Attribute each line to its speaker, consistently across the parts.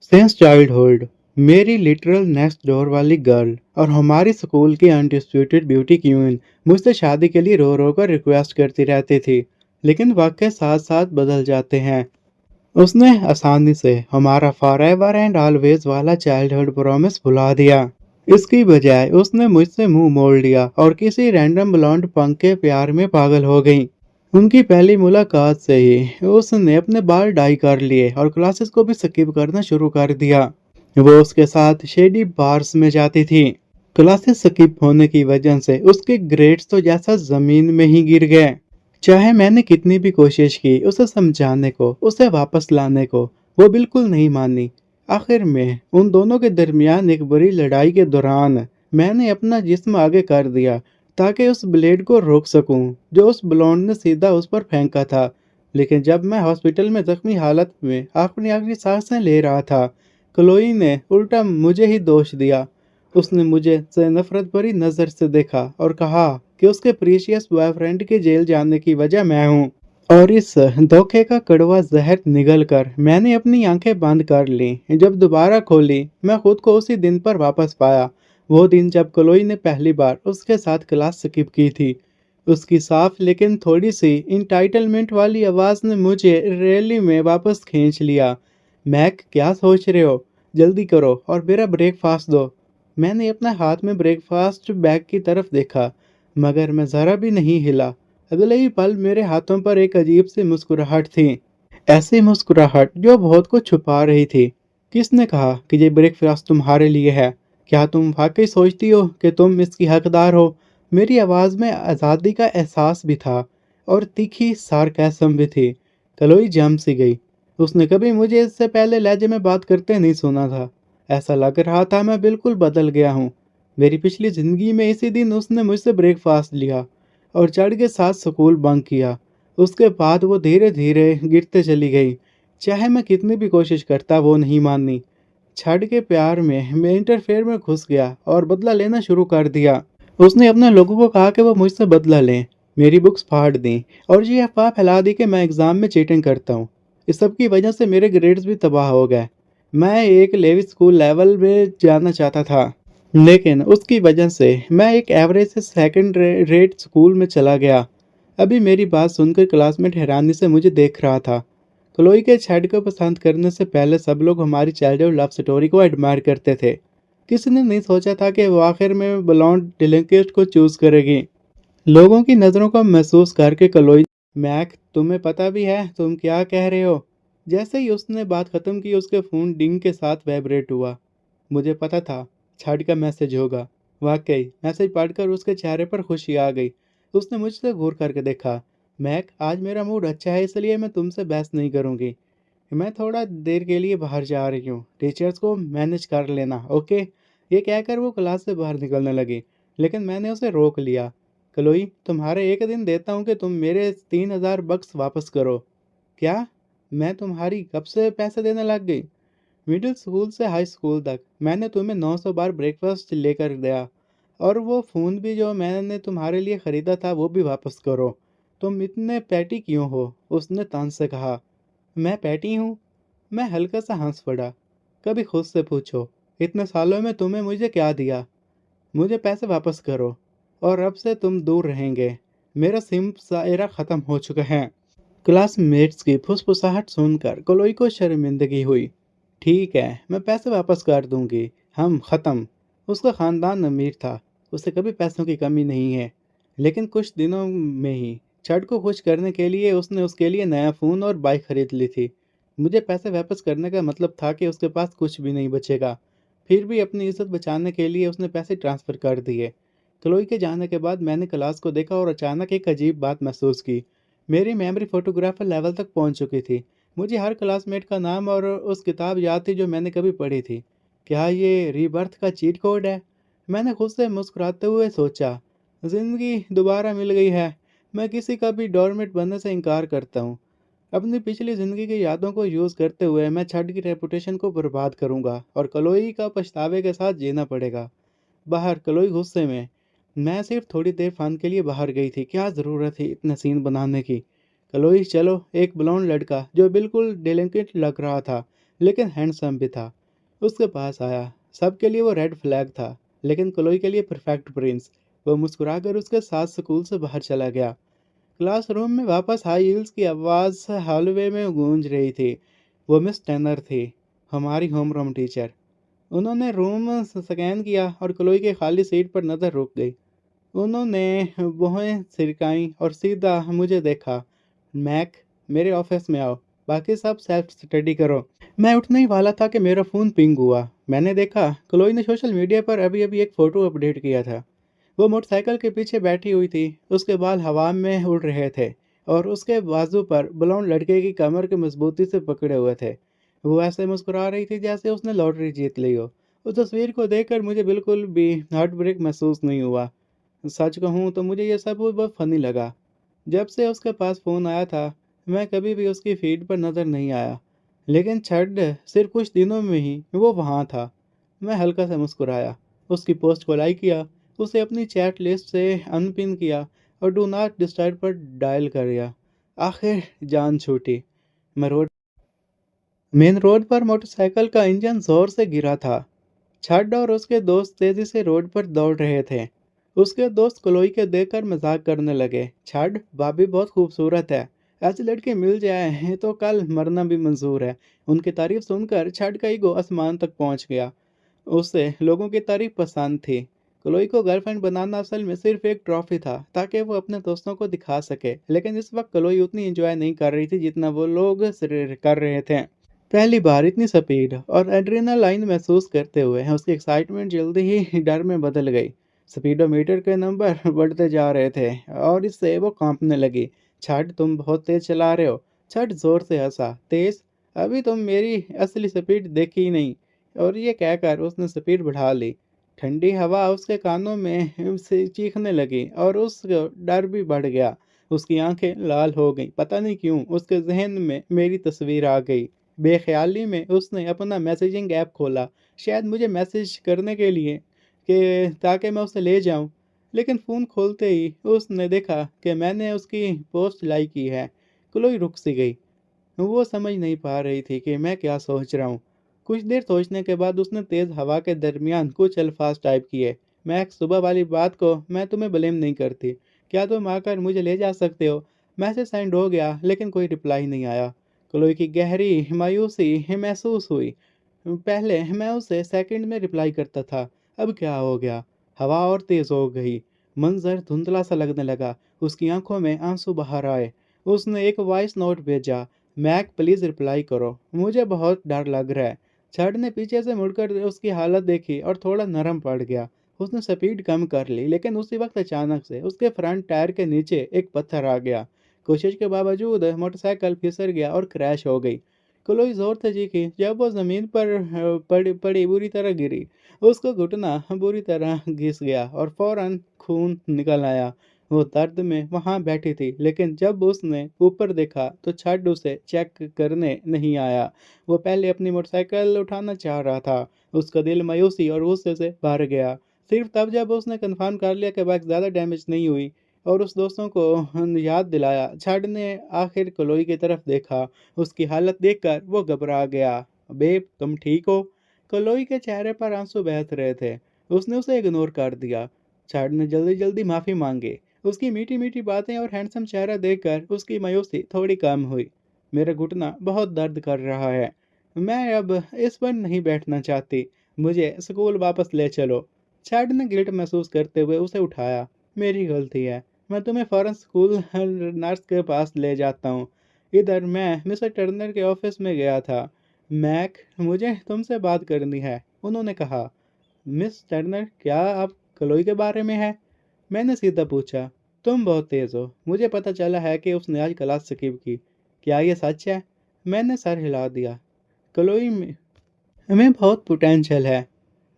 Speaker 1: Since childhood मेरी literal next door वाली girl और हमारी स्कूल की अनडिस्प्यूटेड ब्यूटी क्वीन मुझसे शादी के लिए रो रो कर रिक्वेस्ट करती रहती थी। लेकिन वक्त के साथ साथ बदल जाते हैं। उसने आसानी से हमारा फॉरएवर एंड ऑलवेज वाला चाइल्डहुड प्रॉमिस भुला दिया। इसकी बजाय उसने मुझसे मुंह मोड़ लिया और किसी रैंडम ब्लॉन्ड पंख के प्यार में पागल हो गई। उनकी पहली मुलाकात से ही उसने अपने बाल डाई कर लिए और क्लासेस को भी स्किप करना शुरू कर दिया। वो उसके साथ शेडी बार्स में जाती थी। क्लासेस स्किप होने की वजह से उसके ग्रेड्स तो जैसा जमीन में ही गिर गए। चाहे मैंने कितनी भी कोशिश की उसे समझाने को, उसे वापस लाने को, वो बिल्कुल नहीं मानी। आखिर में उन दोनों के दरमियान एक बड़ी लड़ाई के दौरान मैंने अपना जिस्म आगे कर दिया ताकि उस ब्लेड को रोक सकूं जो उस ब्लॉन्ड ने सीधा उस पर फेंका था। लेकिन जब मैं हॉस्पिटल में जख्मी हालत में अपनी आखिरी सांसें ले रहा था, क्लोई ने उल्टा मुझे ही दोष दिया। उसने मुझे से नफरत भरी नजर से देखा और कहा कि उसके प्रीशियस बॉयफ्रेंड के जेल जाने की वजह मैं हूँ। और इस धोखे का कड़वा जहर निगल कर मैंने अपनी आंखें बंद कर ली। जब दोबारा खोली मैं खुद को उसी दिन पर वापस पाया। वो दिन जब क्लोई ने पहली बार उसके साथ क्लास स्किप की थी। उसकी साफ लेकिन थोड़ी सी इंटाइटलमेंट वाली आवाज ने मुझे रैली में वापस खींच लिया। मैक, क्या सोच रहे हो? जल्दी करो और मेरा ब्रेकफास्ट दो। मैंने अपने हाथ में ब्रेकफास्ट बैग की तरफ देखा, मगर मैं जरा भी नहीं हिला। अगले ही पल मेरे हाथों पर एक अजीब सी मुस्कुराहट थी। ऐसी मुस्कुराहट जो बहुत कुछ छुपा रही थी। किसने कहा कि ये ब्रेकफास्ट तुम्हारे लिए है? क्या तुम वाकई सोचती हो कि तुम इसकी हकदार हो? मेरी आवाज़ में आज़ादी का एहसास भी था और तीखी सार्केज्म भी थी। कलोई जम सी गई। उसने कभी मुझे इससे पहले लहजे में बात करते नहीं सुना था। ऐसा लग रहा था मैं बिल्कुल बदल गया हूँ। मेरी पिछली ज़िंदगी में इसी दिन उसने मुझसे ब्रेकफास्ट लिया और चढ़ के साथ स्कूल बंक किया। उसके बाद वो धीरे धीरे गिरते चली गई। चाहे मैं कितनी भी कोशिश करता वो नहीं मानी। छड़ के प्यार में मैं इंटरफेयर में घुस गया और बदला लेना शुरू कर दिया। उसने अपने लोगों को कहा कि वो मुझसे बदला लें, मेरी बुक्स फाड़ दी और ये अफवाह फैला दी कि मैं एग्ज़ाम में चीटिंग करता हूँ। इस सब की वजह से मेरे ग्रेड्स भी तबाह हो गए। मैं एक लेवी स्कूल लेवल में जाना चाहता था, लेकिन उसकी वजह से मैं एक एवरेज से सेकंड रेट स्कूल में चला गया। अभी मेरी बात सुनकर क्लासमेट हैरानी से मुझे देख रहा था। क्लोई के छेड को पसंद करने से पहले सब लोग हमारी चाइल्डहुड लव स्टोरी को एडमायर करते थे। किसी ने नहीं सोचा था कि वो आखिर में ब्लॉन्ड डिलिंक्विस्ट को चूज करेगी। लोगों की नज़रों को महसूस करके क्लोई, मैक, तुम्हें पता भी है तुम क्या कह रहे हो? जैसे ही उसने बात खत्म की उसके फ़ोन डिंग के साथ वाइब्रेट हुआ। मुझे पता था छठ का मैसेज होगा। वाकई मैसेज पढ़कर उसके चेहरे पर खुशी आ गई। उसने मुझसे घूर करके देखा। मैक, आज मेरा मूड अच्छा है इसलिए मैं तुमसे बहस नहीं करूंगी। मैं थोड़ा देर के लिए बाहर जा रही हूँ, टीचर्स को मैनेज कर लेना, ओके? ये कहकर वो क्लास से बाहर निकलने लगी, लेकिन मैंने उसे रोक लिया। क्लोई, तुम्हारे एक दिन देता हूँ कि तुम मेरे 3,000 बक्स वापस करो। क्या? मैं तुम्हारी कब से पैसे देने लग गई? मिडिल स्कूल से हाई स्कूल तक मैंने तुम्हें 900 बार ब्रेकफास्ट लेकर दिया, और वो फ़ोन भी जो मैंने तुम्हारे लिए ख़रीदा था वो भी वापस करो। तुम इतने पैटी क्यों हो? उसने तंज से कहा। मैं पैटी हूँ? मैं हल्का सा हंस पड़ा। कभी खुद से पूछो, इतने सालों में तुमने मुझे क्या दिया? मुझे पैसे वापस करो और अब से तुम दूर रहेंगे। मेरा सिम्प सा एरा ख़त्म हो चुका है। क्लासमेट्स की फुसफुसाहट सुनकर क्लोई को शर्मिंदगी हुई। ठीक है, मैं पैसे वापस कर दूंगी। हम ख़त्म। उसका ख़ानदान अमीर था, उसे कभी पैसों की कमी नहीं है। लेकिन कुछ दिनों में ही छठ को खुश करने के लिए उसने उसके लिए नया फ़ोन और बाइक खरीद ली थी। मुझे पैसे वापस करने का मतलब था कि उसके पास कुछ भी नहीं बचेगा। फिर भी अपनी इज्जत बचाने के लिए उसने पैसे ट्रांसफ़र कर दिए। क्लोई के जाने के बाद मैंने क्लास को देखा और अचानक एक अजीब बात महसूस की। मेरी मेमोरी फोटोग्राफर लेवल तक पहुंच चुकी थी। मुझे हर क्लासमेट का नाम और उस किताब याद थी जो मैंने कभी पढ़ी थी। क्या ये रीबर्थ का चीट कोड है? मैंने खुद से मुस्कुराते हुए सोचा। ज़िंदगी दोबारा मिल गई है। मैं किसी का भी डोरमेट बनने से इनकार करता हूँ। अपनी पिछली ज़िंदगी की यादों को यूज़ करते हुए मैं छठ की रेपुटेशन को बर्बाद करूँगा और कलोई का पछतावे के साथ जीना पड़ेगा। बाहर क्लोई गुस्से में। मैं सिर्फ थोड़ी देर फन के लिए बाहर गई थी, क्या ज़रूरत थी इतने सीन बनाने की? क्लोई, चलो। एक ब्लॉन्ड लड़का जो बिल्कुल डेलिकेट लग रहा था लेकिन हैंडसम भी था। उसके पास आया। सबके लिए वो रेड फ्लैग था, लेकिन क्लोई के लिए परफेक्ट प्रिंस। वो मुस्कुराकर उसके साथ स्कूल से बाहर चला गया। क्लासरूम में वापस हाई हील्स की आवाज़ हॉलवे में गूंज रही थी। वो मिस टर्नर थी, हमारी होमरूम टीचर। उन्होंने रूम स्कैन किया और क्लोई के खाली सीट पर नज़र रुक गई। उन्होंने भौहें सिरकाईं और सीधा मुझे देखा। मैक, मेरे ऑफिस में आओ, बाकी सब सेल्फ स्टडी करो। मैं उठने ही वाला था कि मेरा फ़ोन पिंग हुआ। मैंने देखा क्लोई ने सोशल मीडिया पर अभी अभी एक फ़ोटो अपडेट किया था। वो मोटरसाइकिल के पीछे बैठी हुई थी। उसके बाल हवा में उड़ रहे थे और उसके बाजू पर ब्लॉन्ड लड़के की कमर के मजबूती से पकड़े हुए थे। वो ऐसे मुस्कुरा रही थी जैसे उसने लॉटरी जीत ली हो। उस तस्वीर को देखकर मुझे बिल्कुल भी हार्ट ब्रेक महसूस नहीं हुआ। सच कहूँ तो मुझे ये सब बहुत फनी लगा। जब से उसके पास फ़ोन आया था, मैं कभी भी उसकी फीड पर नज़र नहीं आया। लेकिन छड सिर्फ कुछ दिनों में ही वो वहाँ था। मैं हल्का सा मुस्कुराया, उसकी पोस्ट को लाइक किया, उसे अपनी चैट लिस्ट से अनपिन किया और डू नॉट डिस्टर्ब पर डायल कर दिया। आखिर जान छूटी। मैं रोड मेन रोड पर मोटरसाइकिल का इंजन जोर से गिरा था। छड और उसके दोस्त तेजी से रोड पर दौड़ रहे थे। उसके दोस्त क्लोई के देखकर मजाक करने लगे। छड, भाभी बहुत खूबसूरत है। ऐसी लड़की मिल जाए तो कल मरना भी मंजूर है। उनकी तारीफ सुनकर छड का ईगो आसमान तक पहुंच गया। उसे लोगों की तारीफ पसंद थी। क्लोई को गर्लफ्रेंड बनाना असल में सिर्फ एक ट्रॉफी था ताकि वो अपने दोस्तों को दिखा सके। लेकिन इस वक्त क्लोई उतनी एंजॉय नहीं कर रही थी जितना वो लोग कर रहे थे। पहली बार इतनी स्पीड और एड्रेनालाइन महसूस करते हुए उसकी एक्साइटमेंट जल्दी ही डर में बदल गई। स्पीडोमीटर के नंबर बढ़ते जा रहे थे और इससे वो कांपने लगी। छठ, तुम बहुत तेज चला रहे हो। छठ जोर से हंसा। तेज? अभी तुम मेरी असली स्पीड देखी ही नहीं। और ये कहकर उसने स्पीड बढ़ा ली। ठंडी हवा उसके कानों में से चीखने लगी और उसका डर भी बढ़ गया। उसकी आंखें लाल हो गईं। पता नहीं क्यों उसके जहन में मेरी तस्वीर आ गई। बेख्याली में उसने अपना मैसेजिंग ऐप खोला, शायद मुझे मैसेज करने के लिए कि ताकि मैं उसे ले जाऊं। लेकिन फ़ोन खोलते ही उसने देखा कि मैंने उसकी पोस्ट लाइक की है। क्लोई रुक सी गई। वो समझ नहीं पा रही थी कि मैं क्या सोच रहा हूँ। कुछ देर सोचने के बाद उसने तेज़ हवा के दरमियान कुछ अल्फाज टाइप किए। मैक, सुबह वाली बात को मैं तुम्हें ब्लेम नहीं करती। क्या तुम आकर मुझे ले जा सकते हो? मैसेज सेंड हो गया लेकिन कोई रिप्लाई नहीं आया। क्लोई की गहरी मायूसी महसूस हुई। पहले मैं उसे सेकंड में रिप्लाई करता था, अब क्या हो गया? हवा और तेज़ हो गई। मंजर धुंधला सा लगने लगा। उसकी आंखों में आंसू बाहर आए। उसने एक वॉइस नोट भेजा, मैक प्लीज़ रिप्लाई करो, मुझे बहुत डर लग रहा है। छड़ ने पीछे से मुड़कर उसकी हालत देखी और थोड़ा नरम पड़ गया। उसने स्पीड कम कर ली लेकिन उसी वक्त अचानक से उसके फ्रंट टायर के नीचे एक पत्थर आ गया। कोशिश के बावजूद मोटरसाइकिल फिसल गया और क्रैश हो गई। क्लोई जोर से चीखी। जब वो जमीन पर पड़ी पड़ी बुरी तरह गिरी। उसका घुटना बुरी तरह घिस गया और फौरन खून निकल आया। वो दर्द में वहां बैठी थी लेकिन जब उसने ऊपर देखा तो छड उसे चेक करने नहीं आया। वो पहले अपनी मोटरसाइकिल उठाना चाह रहा था। उसका दिल मायूसी और गुस्से से भर गया। सिर्फ तब जब उसने कंफर्म कर लिया कि बाइक ज़्यादा डैमेज नहीं हुई और उस दोस्तों को याद दिलाया। छड ने आखिर क्लोई की तरफ देखा। उसकी हालत देखकर वो घबरा गया। बेब, तुम ठीक हो? क्लोई के चेहरे पर आंसू बह रहे थे। उसने उसे इग्नोर कर दिया। छड ने जल्दी जल्दी माफ़ी मांगी। उसकी मीठी मीठी बातें और हैंडसम चेहरा देखकर उसकी मायूसी थोड़ी कम हुई। मेरा घुटना बहुत दर्द कर रहा है। मैं अब इस पर नहीं बैठना चाहती। मुझे स्कूल वापस ले चलो। छड ने गिल्ट महसूस करते हुए उसे उठाया। मेरी गलती है। मैं तुम्हें फ़ौरन स्कूल नर्स के पास ले जाता हूँ। इधर मैं मिस्टर टर्नर के ऑफिस में गया था। मैक, मुझे तुमसे बात करनी है, उन्होंने कहा। मिस टर्नर, क्या आप क्लोई के बारे में है? मैंने सीधा पूछा। तुम बहुत तेज़ हो। मुझे पता चला है कि उसने आज क्लास स्किप की। क्या ये सच है? मैंने सर हिला दिया। क्लोई में बहुत पोटेंशियल है।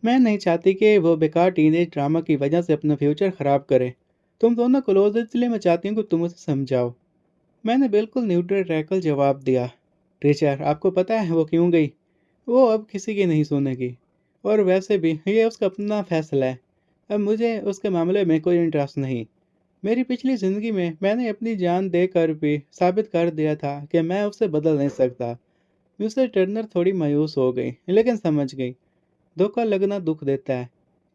Speaker 1: मैं नहीं चाहती कि वो बेकार टीनेज ड्रामा की वजह से अपना फ्यूचर ख़राब करे। तुम दोनों क्लोज इसलिए मैं चाहती हूँ कि तुम उसे समझाओ। मैंने बिल्कुल न्यूट्रल रहकर जवाब दिया। टीचर, आपको पता है वो क्यों गई? वो अब किसी की नहीं सुनेगी। और वैसे भी ये उसका अपना फैसला है। अब मुझे उसके मामले में कोई इंटरेस्ट नहीं। मेरी पिछली ज़िंदगी में मैंने अपनी जान देकर भी साबित कर दिया था कि मैं उसे बदल नहीं सकता। मिस्टर टर्नर थोड़ी मायूस हो गई, लेकिन समझ गई। धोखा लगना दुख देता है,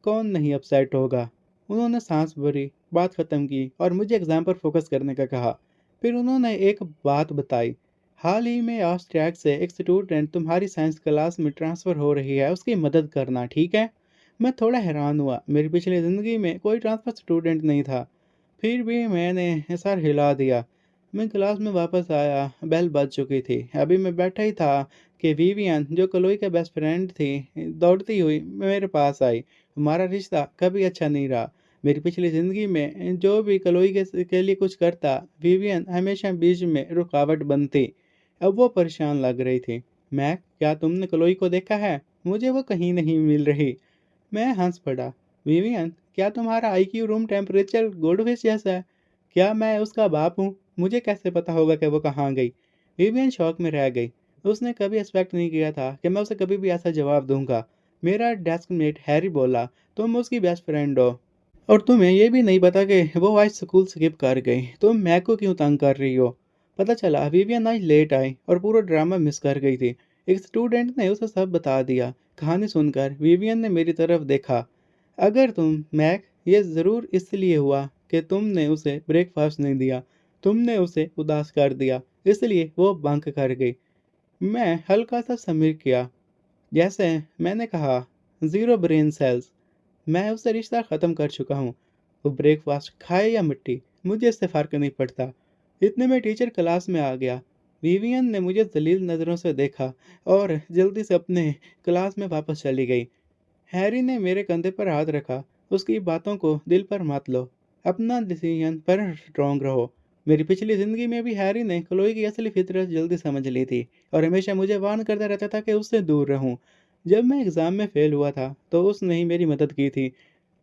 Speaker 1: कौन नहीं अपसेट होगा। उन्होंने सांस भरी, बात खत्म की और मुझे एग्जाम पर फोकस करने का कहा। फिर उन्होंने एक बात बताई। हाल ही में ऑस्ट्रिया से एक स्टूडेंट तुम्हारी साइंस क्लास में ट्रांसफ़र हो रही है, उसकी मदद करना, ठीक है? मैं थोड़ा हैरान हुआ, मेरी पिछली ज़िंदगी में कोई ट्रांसफ़र स्टूडेंट नहीं था। फिर भी मैंने सर हिला दिया। मैं क्लास में वापस आया, बेल बज चुकी थी। अभी मैं बैठा ही था कि विवियन, जो क्लोई का बेस्ट फ्रेंड थी, दौड़ती हुई मेरे पास आई। हमारा रिश्ता कभी अच्छा नहीं रहा। मेरी पिछली ज़िंदगी में जो भी क्लोई के लिए कुछ करता, विवियन हमेशा बीच में रुकावट बनती। अब वो परेशान लग रही थी। मैक, क्या तुमने क्लोई को देखा है? मुझे वो कहीं नहीं मिल रही। मैं हंस पड़ा। विवियन, क्या तुम्हारा आईक्यू रूम टेम्परेचर गोल्डफिश जैसा है? क्या मैं उसका बाप हूँ? मुझे कैसे पता होगा कि वो कहाँ गई? विवियन शॉक में रह गई। उसने कभी एक्सपेक्ट नहीं किया था कि मैं उसे कभी भी ऐसा जवाब दूंगा। मेरा डेस्कमेट हैरी बोला, तुम उसकी बेस्ट फ्रेंड हो और तुम्हें ये भी नहीं पता कि वो आज स्कूल स्किप कर गई। तुम मैक को क्यों तंग कर रही हो? पता चला विवियन आज लेट आई और पूरा ड्रामा मिस कर गई थी। एक स्टूडेंट ने उसे सब बता दिया। कहानी सुनकर विवियन ने मेरी तरफ देखा। अगर तुम मैक, ये ज़रूर इसलिए हुआ कि तुमने उसे ब्रेकफास्ट नहीं दिया। तुमने उसे उदास कर दिया, इसलिए वो बंक कर गई। मैं हल्का सा स्मिर किया। जैसे मैंने कहा, ज़ीरो ब्रेन सेल्स। मैं उससे रिश्ता ख़त्म कर चुका हूँ। वो ब्रेकफास्ट खाए या मिट्टी, मुझे इससे फ़र्क नहीं पड़ता। इतने में टीचर क्लास में आ गया। विवियन ने मुझे जलील नज़रों से देखा और जल्दी से अपने क्लास में वापस चली गई। हैरी ने मेरे कंधे पर हाथ रखा। उसकी बातों को दिल पर मत लो। अपना डिसीजन पर स्ट्रॉन्ग रहो। मेरी पिछली ज़िंदगी में भी हैरी ने क्लोई की असली फितरत जल्दी समझ ली थी और हमेशा मुझे वार्न करता रहता था कि उससे दूर रहूं। जब मैं एग्ज़ाम में फ़ेल हुआ था, तो उसने ही मेरी मदद की थी।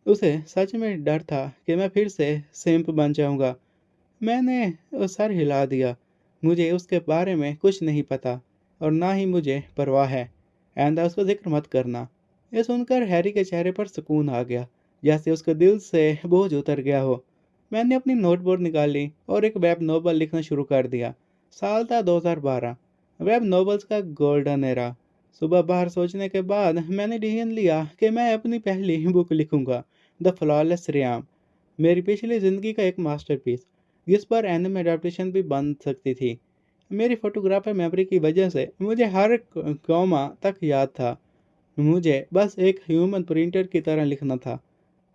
Speaker 1: उसे सच में डर था कि मैं फिर से सिंप बन जाऊंगा। मैंने सर हिला दिया। मुझे उसके बारे में कुछ नहीं पता और ना ही मुझे परवाह है। आइंदा उसका ज़िक्र मत करना। ये सुनकर हैरी के चेहरे पर सुकून आ गया, जैसे उसके दिल से बोझ उतर गया हो। मैंने अपनी नोटबुक निकाली और एक वेब नोवेल लिखना शुरू कर दिया। साल था 2012। वेब नॉवेल्स का गोल्डन एरा। सुबह बाहर सोचने के बाद मैंने डिसीजन लिया कि मैं अपनी पहली बुक लिखूंगा, द फ्लॉलेस रियाम। मेरी पिछली ज़िंदगी का एक मास्टरपीस, जिस पर एनिमे अडेप्टेशन भी बन सकती थी। मेरी फोटोग्राफर मेमोरी की वजह से मुझे हर कॉमा तक याद था। मुझे बस एक ह्यूमन प्रिंटर की तरह लिखना था।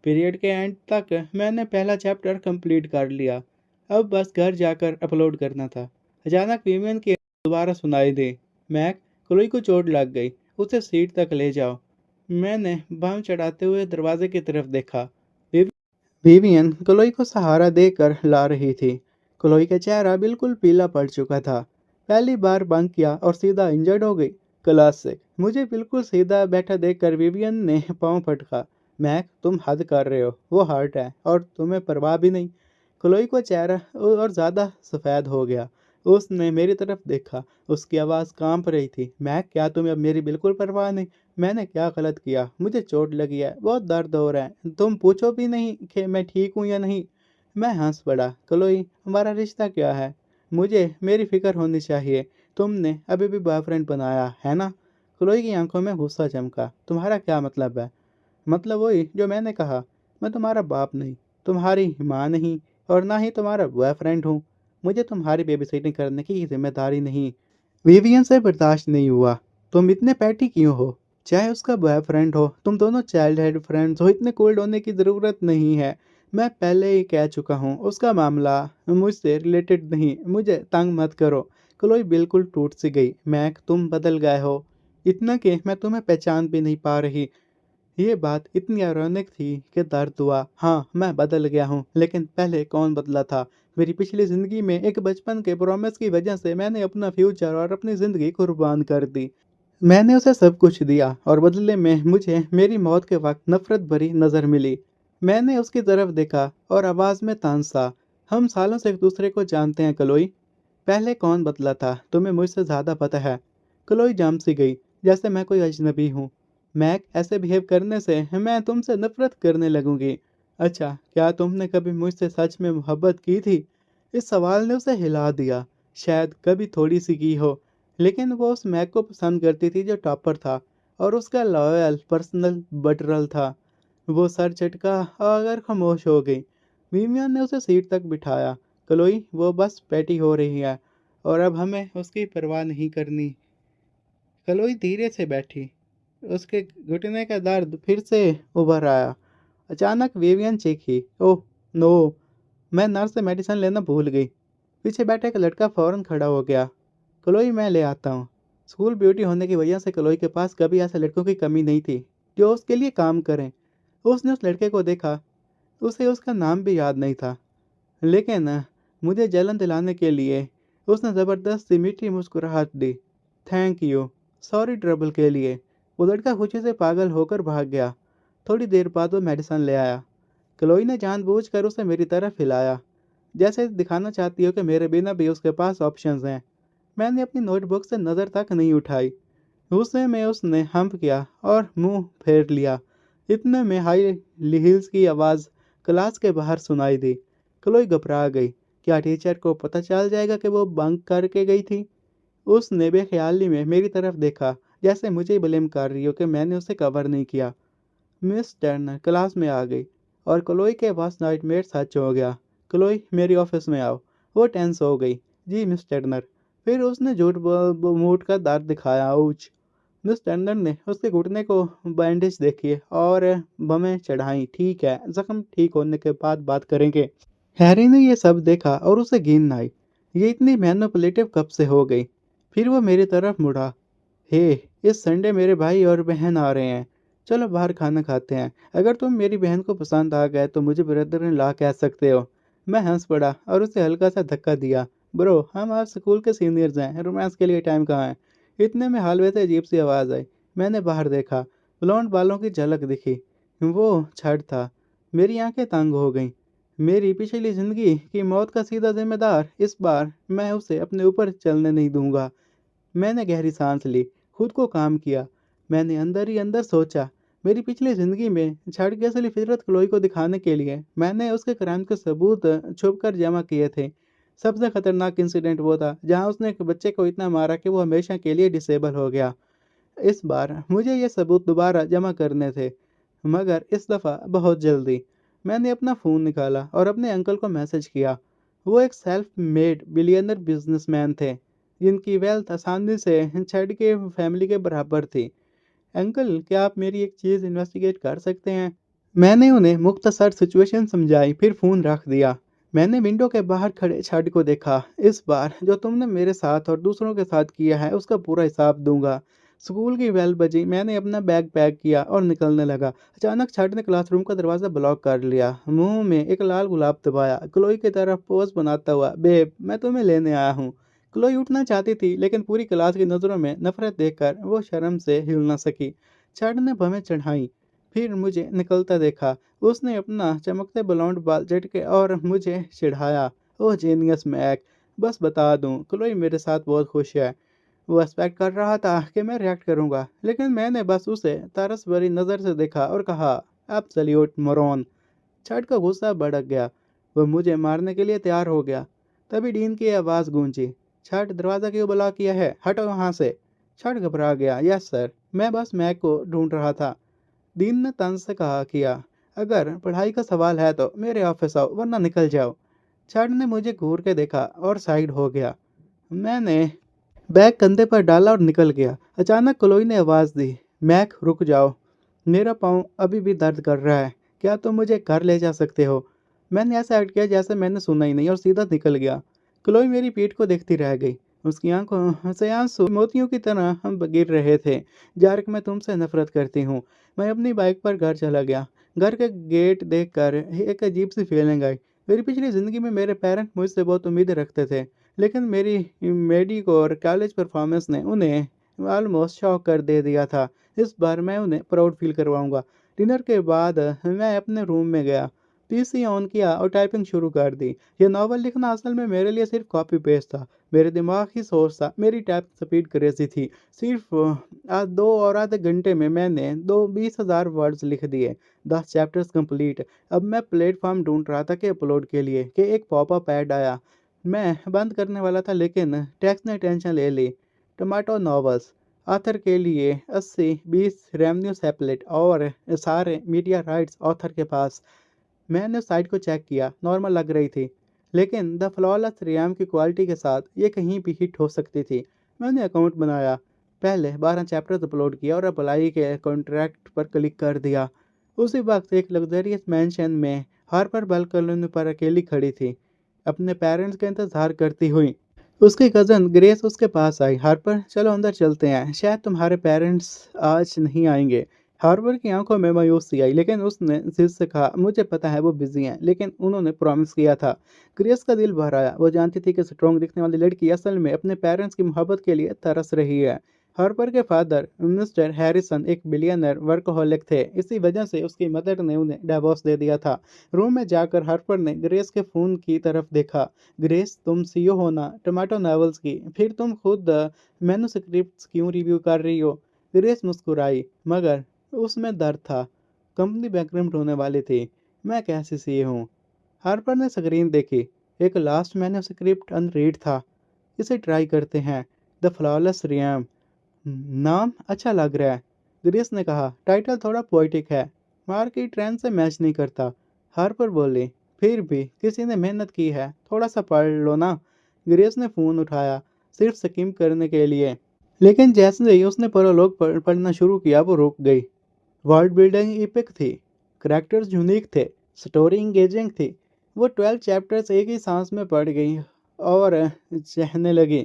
Speaker 1: पीरियड के एंड तक मैंने पहला चैप्टर कंप्लीट कर लिया। अब बस घर जाकर अपलोड करना था। अचानक विवियन की दोबारा सुनाई दी। मैक, क्लोई को चोट लग गई, उसे सीट तक ले जाओ। मैंने बाम चढ़ाते हुए दरवाजे की तरफ देखा। विवियन क्लोई को सहारा देकर ला रही थी। क्लोई का चेहरा बिल्कुल पीला पड़ चुका था। पहली बार बंक किया और सीधा इंजर्ड हो गई। क्लास से मुझे बिल्कुल सीधा बैठा देखकर विवियन ने पाँव पटका। मैक, तुम हद कर रहे हो, वो हर्ट है और तुम्हें परवाह भी नहीं। क्लोई का चेहरा और ज़्यादा सफ़ेद हो गया। उसने मेरी तरफ देखा। उसकी आवाज़ कांप रही थी। मैक, क्या तुम्हें अब मेरी बिल्कुल परवाह नहीं? मैंने क्या गलत किया? मुझे चोट लगी है, बहुत दर्द हो रहा है। तुम पूछो भी नहीं कि मैं ठीक हूँ या नहीं। मैं हंस पड़ा। क्लोई, हमारा रिश्ता क्या है? मुझे मेरी फिक्र होनी चाहिए। तुमने अभी भी बॉयफ्रेंड बनाया है ना? क्लोई की आंखों में गुस्सा चमका। तुम्हारा क्या मतलब है? मतलब वही जो मैंने कहा। मैं तुम्हारा बाप नहीं, तुम्हारी माँ नहीं और ना ही तुम्हारा बॉयफ्रेंड हूँ। मुझे तुम्हारी बेबीसिटिंग करने की जिम्मेदारी नहीं। विवियन से बर्दाश्त नहीं हुआ। तुम इतने पैटी क्यों हो? चाहे उसका बॉयफ्रेंड हो, तुम दोनों चाइल्डहुड फ्रेंड्स हो, इतने कोल्ड होने की ज़रूरत नहीं है। मैं पहले ही कह चुका हूँ, उसका मामला मुझसे रिलेटेड नहीं। मुझे तंग मत करो। क्लोई बिल्कुल टूट सी गई। मैक, तुम बदल गए हो, इतना कि मैं तुम्हें पहचान भी नहीं पा रही। ये बात इतनी आयरॉनिक थी कि दर्द हुआ। हाँ, मैं बदल गया हूँ, लेकिन पहले कौन बदला था? मेरी पिछली ज़िंदगी में एक बचपन के प्रॉमिस की वजह से मैंने अपना फ्यूचर और अपनी ज़िंदगी कुर्बान कर दी। मैंने उसे सब कुछ दिया और बदले में मुझे मेरी मौत के वक्त नफ़रत भरी नज़र मिली। मैंने उसकी तरफ देखा और आवाज़ में तान सा। हम सालों से एक दूसरे को जानते हैं क्लोई। पहले कौन बदला था, तुम्हें मुझसे ज़्यादा पता है। क्लोई जाम सी गई, जैसे मैं कोई अजनबी हूँ। मैक, ऐसे बिहेव करने से मैं तुमसे नफरत करने लगूंगी। अच्छा, क्या तुमने कभी मुझसे सच में मोहब्बत की थी? इस सवाल ने उसे हिला दिया। शायद कभी थोड़ी सी की हो, लेकिन वो उस मैक को पसंद करती थी जो टॉपर था और उसका लॉयल पर्सनल बटरल था। वो सर झटका और खामोश हो गई। विवियन ने उसे सीट तक बिठाया। क्लोई, वो बस बैठी हो रही है और अब हमें उसकी परवाह नहीं करनी। क्लोई धीरे से बैठी। उसके घुटने का दर्द फिर से उभर आया। अचानक विवियन चीखी, ओह नो! मैं नर्स से मेडिसिन लेना भूल गई। पीछे बैठा एक लड़का फौरन खड़ा हो गया। क्लोई, मैं ले आता हूँ। स्कूल ब्यूटी होने की वजह से क्लोई के पास कभी ऐसे लड़कों की कमी नहीं थी जो उसके लिए काम करें। उसने उस लड़के को देखा। उसे उसका नाम भी याद नहीं था, लेकिन मुझे जलन दिलाने के लिए उसने ज़बरदस्त सी मीठी मुस्कुराहट दी। Thank you. सॉरी ट्रबल के लिए। वो लड़का खुशी से पागल होकर भाग गया। थोड़ी देर बाद वो मेडिसिन ले आया। क्लोई ने जानबूझकर उसे मेरी तरफ हिलाया, जैसे दिखाना चाहती हो कि मेरे बिना भी उसके पास ऑप्शंस हैं। मैंने अपनी नोटबुक से नज़र तक नहीं उठाई। गुस्से में उसने हम्प किया और मुंह फेर लिया। इतने में हाई हील्स की आवाज़ क्लास के बाहर सुनाई दी। क्लोई घबरा गई। क्या टीचर को पता चल जाएगा कि वो बंक करके गई थी? उसने बेख्याली में मेरी तरफ देखा, जैसे मुझे ब्लेम कर रही हो कि मैंने उसे कवर नहीं किया। मिस टर्नर क्लास में आ गई और क्लोई के पास नाइटमेयर सच हो गया। क्लोई, मेरी ऑफिस में आओ। वो टेंस हो गई। जी मिस टर्नर। फिर उसने झूठ मूठ का दर्द दिखाया। आउच! मिस टर्नर ने उसके घुटने को बैंडेज देखी और बमें चढ़ाई। ठीक है, जख्म ठीक होने के बाद बात करेंगे। हैरी ने ये सब देखा और उसे घिन आई। ये इतनी मैनिपुलेटिव कब से हो गई? फिर वो मेरी तरफ मुड़ा। हे, इस संडे मेरे भाई और बहन आ रहे हैं। चलो बाहर खाना खाते हैं। अगर तुम मेरी बहन को पसंद आ गए तो मुझे ब्रदर इन लॉ कह सकते हो। मैं हंस पड़ा और उसे हल्का सा धक्का दिया। ब्रो, हम आप स्कूल के सीनियर्स हैं, रोमांस के लिए टाइम कहाँ है? इतने में हॉलवे से अजीब सी आवाज़ आई। मैंने बाहर देखा। ब्लॉन्ड बालों की झलक दिखी। वो छड़ था। मेरी आंखें तंग हो गईं। मेरी पिछली जिंदगी की मौत का सीधा जिम्मेदार इस बार मैं उसे अपने ऊपर चलने नहीं दूंगा। मैंने गहरी सांस ली, खुद को काम किया। मैंने अंदर ही अंदर सोचा, मेरी पिछली ज़िंदगी में छड़ की असली फितरत क्लोई को दिखाने के लिए मैंने उसके क्राइम के सबूत छुप कर जमा किए थे। सबसे खतरनाक इंसिडेंट वो था जहां उसने एक बच्चे को इतना मारा कि वो हमेशा के लिए डिसेबल हो गया। इस बार मुझे ये सबूत दोबारा जमा करने थे, मगर इस दफ़ा बहुत जल्दी। मैंने अपना फ़ोन निकाला और अपने अंकल को मैसेज किया। वो एक सेल्फ मेड बिलियनर बिजनेसमैन थे, जिनकी वेल्थ आसानी से छड़ के फैमिली के बराबर थी। अंकल, क्या आप मेरी एक चीज़ इन्वेस्टिगेट कर सकते हैं? मैंने उन्हें मुख्तसर सिचुएशन समझाई, फिर फ़ोन रख दिया। मैंने विंडो के बाहर खड़े छड़ को देखा। इस बार जो तुमने मेरे साथ और दूसरों के साथ किया है, उसका पूरा हिसाब दूंगा। स्कूल की बेल बजी। मैंने अपना बैग पैक किया और निकलने लगा। अचानक छड़ ने क्लासरूम का दरवाज़ा ब्लॉक कर लिया। मुंह में एक लाल गुलाब दबाया, क्लोई की तरफ पोज बनाता हुआ, बेब, मैं तुम्हें लेने आया हूँ। क्लोई उठना चाहती थी, लेकिन पूरी क्लास की नज़रों में नफरत देखकर वो शर्म से हिल न सकी। छड़ ने बमें चढ़ाई, फिर मुझे निकलता देखा। उसने अपना चमकते ब्लॉन्ड बाल झटके और मुझे चिढ़ाया। ओह जीनियस मैक! बस बता दूँ, क्लोई मेरे साथ बहुत खुश है। वो एक्सपेक्ट कर रहा था कि मैं रिएक्ट करूँगा, लेकिन मैंने बस उसे तरस भरी नज़र से देखा और कहा, एब्सोल्यूट मोरॉन। छठ का गुस्सा भड़क गया। वो मुझे मारने के लिए तैयार हो गया। तभी डीन की आवाज़ गूंजी, छठ, दरवाज़ा क्यों ब्लॉक किया है? हटो वहाँ से। छठ घबरा गया। यस सर, मैं बस मैक को ढूंढ रहा था। डीन ने तंज से कहा किया, अगर पढ़ाई का सवाल है तो मेरे ऑफिस आओ, वरना निकल जाओ। छठ ने मुझे घूर के देखा और साइड हो गया। मैंने बैग कंधे पर डाला और निकल गया। अचानक क्लोई ने आवाज़ दी, मैक रुक जाओ, मेरा पाँव अभी भी दर्द कर रहा है। क्या तुम मुझे घर ले जा सकते हो? मैंने ऐसा एक्ट किया जैसे मैंने सुना ही नहीं और सीधा निकल गया। क्लोई मेरी पीठ को देखती रह गई। उसकी आंखों से आंसू मोतियों की तरह हम गिर रहे थे। जारक, मैं तुमसे नफरत करती हूँ। मैं अपनी बाइक पर घर चला गया। घर के गेट देखकर एक अजीब सी फीलिंग आई। मेरी पिछली ज़िंदगी में मेरे पेरेंट मुझसे बहुत उम्मीदें रखते थे, लेकिन मेरी मेडिक और कॉलेज परफॉर्मेंस ने उन्हें ऑलमोस्ट शॉक कर दे दिया था। इस बार मैं उन्हें प्राउड फील करवाऊंगा। डिनर के बाद मैं अपने रूम में गया, पीसी ऑन किया और टाइपिंग शुरू कर दी। ये नावल लिखना असल में मेरे लिए सिर्फ कॉपी पेस्ट था। मेरे दिमाग की सोच था, मेरी टाइप स्पीड क्रेजी थी। सिर्फ आज 2 और आधे घंटे में मैंने 20,000 वर्ड्स लिख दिए। 10 चैप्टर्स कंप्लीट। अब मैं प्लेटफॉर्म ढूंढ रहा था कि अपलोड के लिए कि एक पॉपअप ऐड आया। मैं बंद करने वाला था, लेकिन टैक्स ने टेंशन ले ली। टमाटो नॉवेल्स ऑथर के लिए 80-20 रेवेन्यू सेपलेट और सारे मीडिया राइट्स ऑथर के पास। मैंने साइट को चेक किया, नॉर्मल लग रही थी, लेकिन द फ्लॉलेस रियाम की क्वालिटी के साथ ये कहीं भी हिट हो सकती थी। मैंने अकाउंट बनाया, पहले 12 चैप्टर्स अपलोड किया और अप्लाई के कॉन्ट्रैक्ट पर क्लिक कर दिया। उसी वक्त एक लग्जरियस मैंशन में हार्पर बालकनी पर अकेली खड़ी थी, अपने पेरेंट्स का इंतजार करती हुई। उसकी कज़न ग्रेस उसके पास आई। हार्पर, चलो अंदर चलते हैं, शायद तुम्हारे पेरेंट्स आज नहीं आएंगे। हार्पर की आंखों में मायूसी आई, लेकिन उसने जिद से कहा, मुझे पता है वो बिजी हैं, लेकिन उन्होंने प्रॉमिस किया था। ग्रेस का दिल भर आया। वो जानती थी कि स्ट्रॉन्ग दिखने वाली लड़की असल में अपने पेरेंट्स की मोहब्बत के लिए तरस रही है। हार्पर के फादर मिस्टर हैरिसन एक बिलियनर वर्कहोलिक थे, इसी वजह से उसकी मदर ने उन्हें डिवोर्स दे दिया था। रूम में जाकर हार्पर ने ग्रेस के फ़ोन की तरफ देखा। ग्रेस, तुम सीईओ हो ना टोमेटो नॉवेल्स की, फिर तुम खुद मैन्युस्क्रिप्ट्स क्यों रिव्यू कर रही हो? ग्रेस मुस्कुराई, मगर उसमें दर्द था। कंपनी बैकरप्ट होने वाली थी, मैं कैसे सीईओ हूँ? हार्पर ने स्क्रीन देखी। एक लास्ट मैन्युस्क्रिप्ट अनरीड था। इसे ट्राई करते हैं, द फ्लॉलेस रियम। नाम अच्छा लग रहा है, ग्रेस ने कहा। टाइटल थोड़ा पोएटिक है, मार्केट ट्रेंड से मैच नहीं करता। हार्पर बोली, फिर भी किसी ने मेहनत की है, थोड़ा सा पढ़ लो ना। ग्रेस ने फ़ोन उठाया, सिर्फ स्किम करने के लिए, लेकिन जैसे ही उसने प्रोलॉग पढ़ना शुरू किया वो रुक गई। वर्ल्ड बिल्डिंग इपिक थी, करैक्टर्स यूनिक थे, स्टोरी इंगेजिंग थी। वो 12 चैप्टर्स एक ही सांस में पढ़ गई और कहने लगी,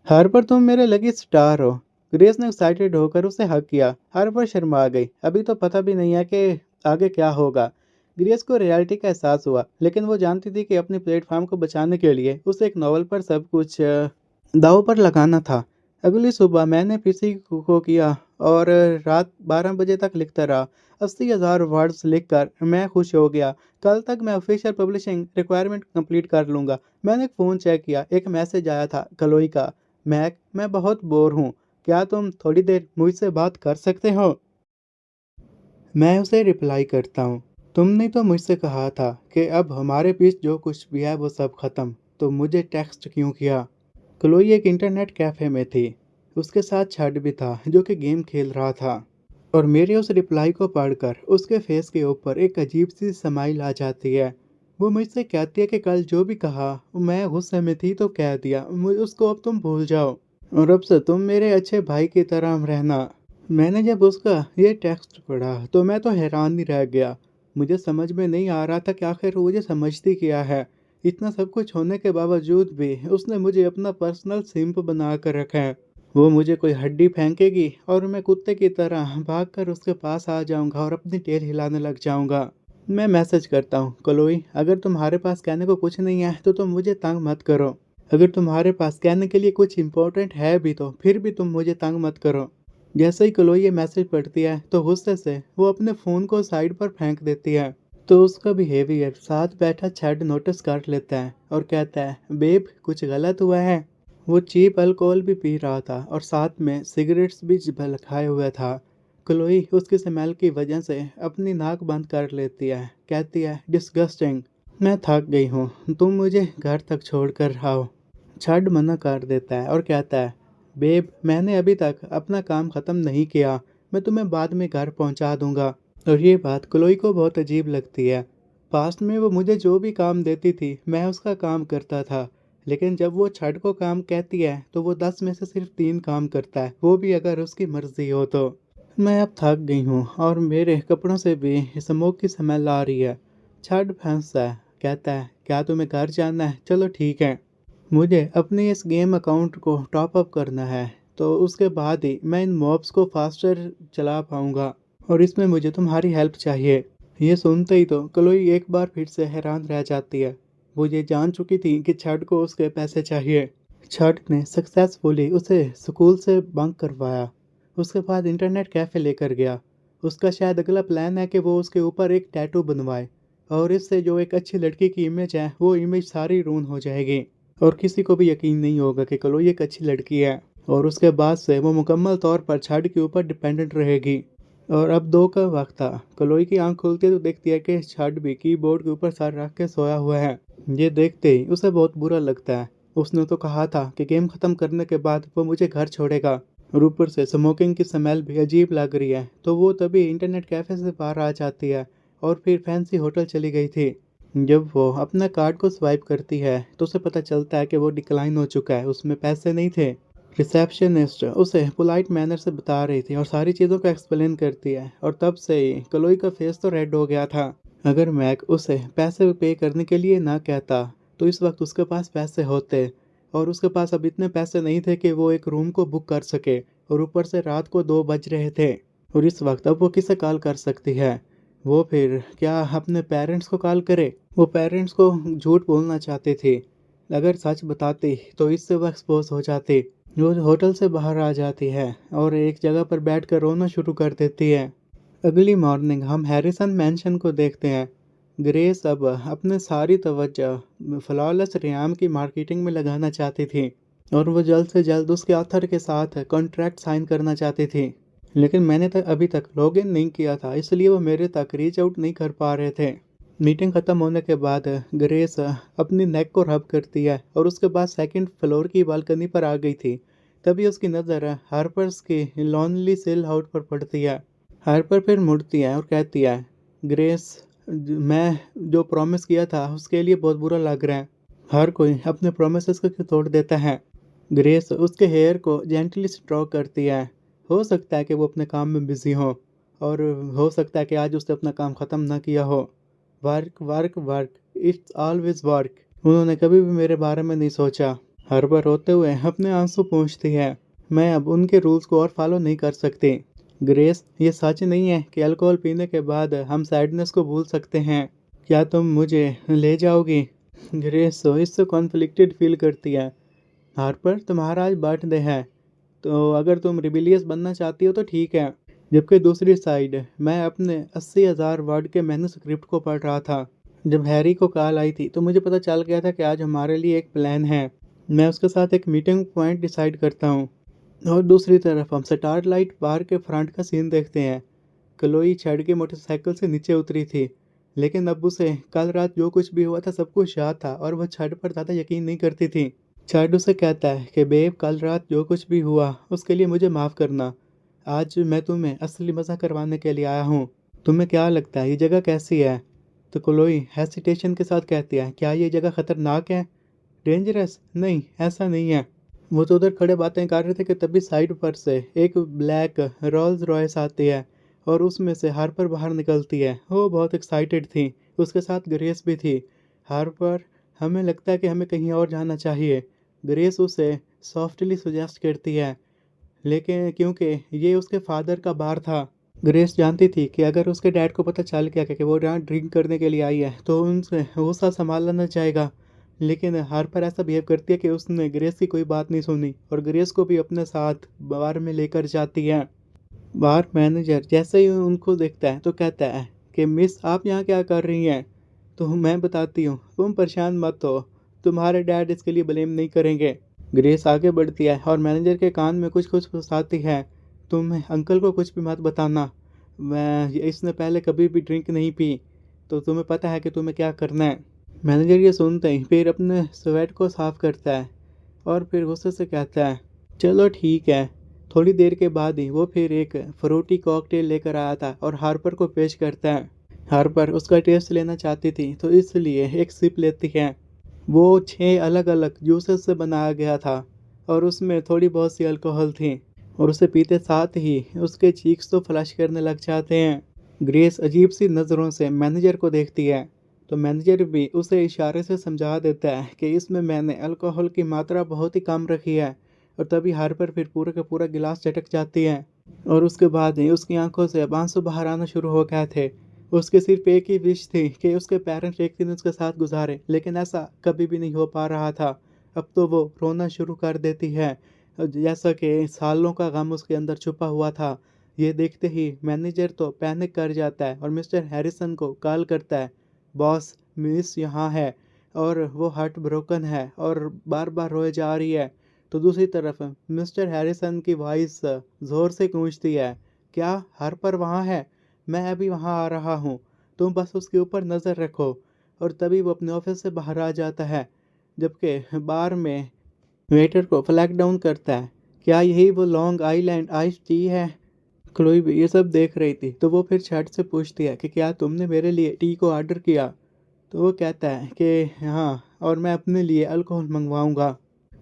Speaker 1: हार्पर तुम मेरे लकी स्टार हो। ग्रेस ने एक्साइटेड होकर उसे हक किया। हार्पर शर्मा गई, अभी तो पता भी नहीं है कि आगे क्या होगा। ग्रेस को रियलिटी का एहसास हुआ, लेकिन वो जानती थी कि अपने प्लेटफॉर्म को बचाने के लिए उसे एक नॉवल पर सब कुछ दांव पर लगाना था। अगली सुबह मैंने पीसी को किया और रात 12 बजे तक लिखता रहा। 80,000 वर्ड्स लिखकर मैं खुश हो गया। कल तक मैं ऑफिशियल पब्लिशिंग रिक्वायरमेंट कंप्लीट कर लूँगा। मैंने फ़ोन चेक किया, एक मैसेज आया था क्लोई का। मैक, मैं बहुत बोर हूँ, क्या तुम थोड़ी देर मुझसे बात कर सकते हो? मैं उसे रिप्लाई करता हूँ, तुमने तो मुझसे कहा था कि अब हमारे बीच जो कुछ भी है वो सब ख़त्म, तो मुझे टेक्स्ट क्यों किया? क्लोई एक इंटरनेट कैफ़े में थी। उसके साथ छड भी था, जो कि गेम खेल रहा था। और मेरे उस रिप्लाई को पढ़कर उसके फेस के ऊपर एक अजीब सी स्माइल आ जाती है। वो मुझसे कहती है कि कल जो भी कहा मैं गुस्से में थी तो कह दिया, उसको अब तुम भूल जाओ और अब से तुम मेरे अच्छे भाई की तरह रहना। मैंने जब उसका ये टेक्स्ट पढ़ा तो मैं तो हैरान ही रह गया। मुझे समझ में नहीं आ रहा था कि आखिर वो मुझे समझती क्या है। इतना सब कुछ होने के बावजूद भी उसने मुझे अपना पर्सनल सिंप बना कर रखा है। वो मुझे कोई हड्डी फेंकेगी और मैं कुत्ते की तरह भागकर उसके पास आ जाऊंगा और अपनी टेल हिलाने लग जाऊंगा। मैं मैसेज करता हूँ, क्लोई, अगर तुम्हारे पास कहने को कुछ नहीं है तो तुम मुझे तंग मत करो। अगर तुम्हारे पास कहने के लिए कुछ इंपॉर्टेंट है भी तो फिर भी तुम मुझे तंग मत करो। जैसे ही क्लोई ये मैसेज पढ़ती है तो गुस्से से वो अपने फ़ोन को साइड पर फेंक देती है। तो उसका बिहेवियर साथ बैठा चैड नोटिस कर लेता है और कहता है, बेब कुछ गलत हुआ है? वो चीप अल्कोहल भी पी रहा था और साथ में सिगरेट्स भी खाए हुए था। क्लोई उसकी स्मेल की वजह से अपनी नाक बंद कर लेती है, कहती है, डिस्गस्टिंग। मैं थक गई हूँ, तुम मुझे घर तक छोड़ कर आओ। छड मना कर देता है और कहता है, बेब मैंने अभी तक अपना काम ख़त्म नहीं किया, मैं तुम्हें बाद में घर पहुंचा दूंगा। और ये बात क्लोई को बहुत अजीब लगती है। पास्ट में वो मुझे जो भी काम देती थी मैं उसका काम करता था, लेकिन जब वो छड को काम कहती है तो वो 10 में से सिर्फ 3 काम करता है, वो भी अगर उसकी मर्जी हो तो। मैं अब थक गई हूँ और मेरे कपड़ों से भी स्मोक की स्मेल आ रही है। छड फंसता है, कहता है, क्या तुम्हें घर जाना है? चलो ठीक है। मुझे अपने इस गेम अकाउंट को टॉप अप करना है, तो उसके बाद ही मैं इन मॉब्स को फास्टर चला पाऊंगा और इसमें मुझे तुम्हारी हेल्प चाहिए। ये सुनते ही तो क्लोई एक बार फिर से हैरान रह जाती है। वो ये जान चुकी थी कि छड को उसके पैसे चाहिए। छड ने सक्सेसफुली उसे स्कूल से बंक करवाया, उसके बाद इंटरनेट कैफ़े लेकर गया। उसका शायद अगला प्लान है कि वो उसके ऊपर एक टैटू बनवाए और इससे जो एक अच्छी लड़की की इमेज है वो इमेज सारी रून हो जाएगी और किसी को भी यकीन नहीं होगा कि क्लोई एक अच्छी लड़की है। और उसके बाद से वो मुकम्मल तौर पर छड के ऊपर डिपेंडेंट रहेगी। और अब 2 का वक्त था। क्लोई की आंख खुलती है तो देखती है कि छड भी कीबोर्ड के ऊपर सर रख के सोया हुआ है। ये देखते ही उसे बहुत बुरा लगता है। उसने तो कहा था कि गेम ख़त्म करने के बाद वो मुझे घर छोड़ेगा, और ऊपर से स्मोकिंग की स्मेल भी अजीब लग रही है। तो वो तभी इंटरनेट कैफ़े से बाहर आ जाती है और फिर फैंसी होटल चली गई थी। जब वो अपना कार्ड को स्वाइप करती है तो उसे पता चलता है कि वो डिक्लाइन हो चुका है, उसमें पैसे नहीं थे। रिसेप्शनिस्ट उसे पोलाइट मैनर से बता रही थी और सारी चीज़ों को एक्सप्लेन करती है, और तब से ही क्लोई का फेस तो रेड हो गया था। अगर मैक उसे पैसे पे करने के लिए ना कहता तो इस वक्त उसके पास पैसे होते, और उसके पास अब इतने पैसे नहीं थे कि वो एक रूम को बुक कर सके, और ऊपर से रात को 2 बज रहे थे। और इस वक्त अब वो किसे कॉल कर सकती है? वो फिर क्या अपने पेरेंट्स को कॉल करे? वो पेरेंट्स को झूठ बोलना चाहती थी, अगर सच बताती तो इससे वो एक्सपोज हो जाती। वो होटल से बाहर आ जाती है और एक जगह पर बैठकर रोना शुरू कर देती है। अगली मॉर्निंग हम हैरिसन मैंशन को देखते हैं। ग्रेस अब अपने सारी तवज्जो फ्लॉलेस रियाम की मार्केटिंग में लगाना चाहती थी, और वो जल्द से जल्द उसके ऑथर के साथ कॉन्ट्रैक्ट साइन करना चाहती थी। लेकिन मैंने अभी तक लॉगिन नहीं किया था, इसलिए वो मेरे तक रीच आउट नहीं कर पा रहे थे। मीटिंग ख़त्म होने के बाद ग्रेस अपनी नेक को रब करती है और उसके बाद सेकंड फ्लोर की बालकनी पर आ गई थी। तभी उसकी नज़र हार्पर्स की लॉनली सेल आउट पर पड़ती है। हार्पर फिर मुड़ती है और कहती है, ग्रेस, मैं जो प्रॉमिस किया था उसके लिए बहुत बुरा लग रहा है। हर कोई अपने प्रोमिसेस को क्यों तोड़ देता है? ग्रेस उसके हेयर को जेंटली स्ट्रोक करती है। हो सकता है कि वो अपने काम में बिजी हो, और हो सकता है कि आज उसने अपना काम ख़त्म ना किया हो। Work work work, it's always work. उन्होंने कभी भी मेरे बारे में नहीं सोचा। हर बार रोते हुए अपने आंसू पोंछती है। मैं अब उनके रूल्स को और फॉलो नहीं कर सकती। ग्रेस, ये सच नहीं है कि अल्कोहल पीने के बाद हम सैडनेस को भूल सकते हैं। क्या तुम मुझे ले जाओगी? ग्रेस इससे कॉन्फ्लिक्टेड फील करती है। हार्पर, तुम्हारा आज बर्थडे है, तो अगर तुम रिबिलियस बनना चाहती हो तो ठीक है। जबकि दूसरी साइड मैं अपने 80,000 वर्ड के मैन्युस्क्रिप्ट को पढ़ रहा था। जब हैरी को कॉल आई थी तो मुझे पता चल गया था कि आज हमारे लिए एक प्लान है। मैं उसके साथ एक मीटिंग पॉइंट डिसाइड करता हूँ। और दूसरी तरफ हम स्टारलाइट बार के फ्रंट का सीन देखते हैं। क्लोई चढ़ के मोटरसाइकिल से नीचे उतरी थी, लेकिन अब उसे कल रात जो कुछ भी हुआ था सब कुछ याद था, और वह छड़ पर ज़्यादा यकीन नहीं करती थी। चैड उसे कहता है कि बेब, कल रात जो कुछ भी हुआ उसके लिए मुझे माफ़ करना। आज मैं तुम्हें असली मज़ा करवाने के लिए आया हूँ। तुम्हें क्या लगता है ये जगह कैसी है? तो क्लोई हेसिटेशन के साथ कहती है, क्या ये जगह ख़तरनाक है? डेंजरस? नहीं, ऐसा नहीं है। वो तो उधर खड़े बातें कर रहे थे कि तभी साइड पर से एक ब्लैक रोल्स रॉयस आती है, और उसमें से हार्पर बाहर निकलती है। वो बहुत एक्साइटेड थी, उसके साथ ग्रेस भी थी। हार्पर, हमें लगता है कि हमें कहीं और जाना चाहिए। ग्रेस उसे सॉफ्टली सुजेस्ट करती है, लेकिन क्योंकि ये उसके फादर का बार था। ग्रेस जानती थी कि अगर उसके डैड को पता चल गया कि वो यहाँ ड्रिंक करने के लिए आई है तो उनसे वो सब संभाला न जाएगा। लेकिन हार्पर ऐसा बिहेव करती है कि उसने ग्रेस की कोई बात नहीं सुनी, और ग्रेस को भी अपने साथ बार में लेकर जाती है। बार मैनेजर जैसे ही उनको देखता है तो कहता है कि मिस, आप यहाँ क्या कर रही हैं? तो मैं बताती हूँ, तुम परेशान मत हो, तुम्हारे डैड इसके लिए ब्लेम नहीं करेंगे। ग्रेस आगे बढ़ती है और मैनेजर के कान में कुछ कुछ फंसाती है। तुम अंकल को कुछ भी मत बताना, मैं इसने पहले कभी भी ड्रिंक नहीं पी, तो तुम्हें पता है कि तुम्हें क्या करना है। मैनेजर ये सुनते ही फिर अपने स्वेट को साफ करता है और फिर गुस्से से कहता है, चलो ठीक है। थोड़ी देर के बाद ही वो फिर एक फ्रूटी कॉकटेल लेकर आया था और हार्पर को पेश करता है। हार्पर उसका टेस्ट लेना चाहती थी तो इसलिए एक सिप लेती है। वो 6 अलग अलग जूसेस से बनाया गया था, और उसमें थोड़ी बहुत सी अल्कोहल थी, और उसे पीते साथ ही उसके चीक्स तो फ्लश करने लग जाते हैं। ग्रेस अजीब सी नज़रों से मैनेजर को देखती है, तो मैनेजर भी उसे इशारे से समझा देता है कि इसमें मैंने अल्कोहल की मात्रा बहुत ही कम रखी है। और तभी हार्पर फिर पूरा का पूरा गिलास चटक जाती है, और उसके बाद ही उसकी आंखों से अब आंसू बाहर आना शुरू हो गए थे। उसके सिर्फ एक ही विश थी कि उसके पेरेंट्स एक दिन उसके साथ गुजारे, लेकिन ऐसा कभी भी नहीं हो पा रहा था। अब तो वो रोना शुरू कर देती है, जैसा कि सालों का गम उसके अंदर छुपा हुआ था। ये देखते ही मैनेजर तो पैनिक कर जाता है और मिस्टर हैरिसन को कॉल करता है, बॉस, मिस यहाँ है, और वो हार्ट ब्रोकन है और बार बार रोए जा रही है। तो दूसरी तरफ मिस्टर हैरिसन की वॉइस ज़ोर से गूंजती है, क्या हार्पर वहाँ है? मैं अभी वहाँ आ रहा हूँ, तुम बस उसके ऊपर नज़र रखो। और तभी वो अपने ऑफिस से बाहर आ जाता है। जबकि बार में वेटर को फ्लैग डाउन करता है। क्या यही वो लॉन्ग आइलैंड आइस टी है? क्लोई भी ये सब देख रही थी, तो वो फिर छठ से पूछती है कि क्या तुमने मेरे लिए टी को ऑर्डर किया? तो वो कहता है कि हाँ, और मैं अपने लिए अल्कोहल मंगवाऊंगा।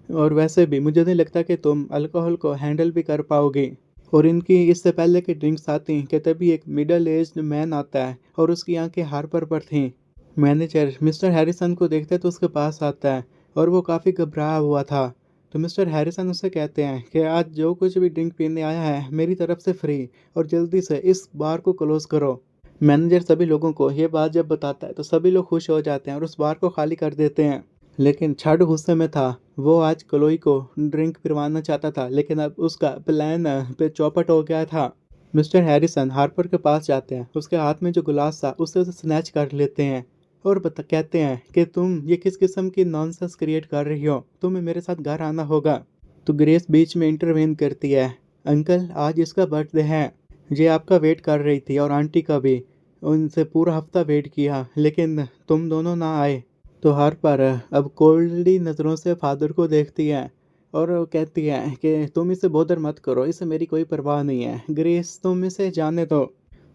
Speaker 1: और वैसे भी मुझे नहीं लगता कि तुम अल्कोहल को हैंडल भी कर पाओगे। और इनकी इससे पहले कि ड्रिंक्स आती कि तभी एक मिडल एज्ड मैन आता है और उसकी आंखें हार्पर पर थीं। मैनेजर मिस्टर हैरिसन को देखते तो उसके पास आता है और वो काफ़ी घबराया हुआ था। तो मिस्टर हैरिसन उससे कहते हैं कि आज जो कुछ भी ड्रिंक पीने आया है मेरी तरफ से फ्री, और जल्दी से इस बार को क्लोज करो। मैनेजर सभी लोगों को ये बात जब बताता है तो सभी लोग खुश हो जाते हैं और उस बार को खाली कर देते हैं। लेकिन छड़ गुस्से में था। वो आज क्लोई को ड्रिंक पिलवाना चाहता था, लेकिन अब उसका प्लान पे चौपट हो गया था। मिस्टर हैरिसन हार्पर के पास जाते हैं, उसके हाथ में जो गिलास था उससे उसे स्नैच कर लेते हैं और कहते हैं कि तुम ये किस किस्म की नॉनसेंस क्रिएट कर रही हो, तुम्हें मेरे साथ घर आना होगा। तो ग्रेस बीच में इंटरवेन करती है। अंकल, आज इसका बर्थडे है, ये आपका वेट कर रही थी और आंटी का भी। उनसे पूरा हफ्ता वेट किया लेकिन तुम दोनों ना आए। तो हार्पर अब कोल्डली नज़रों से फादर को देखती है और वो कहती है कि तुम इसे बॉदर मत करो, इसे मेरी कोई परवाह नहीं है। ग्रेस, तुम इसे जाने दो।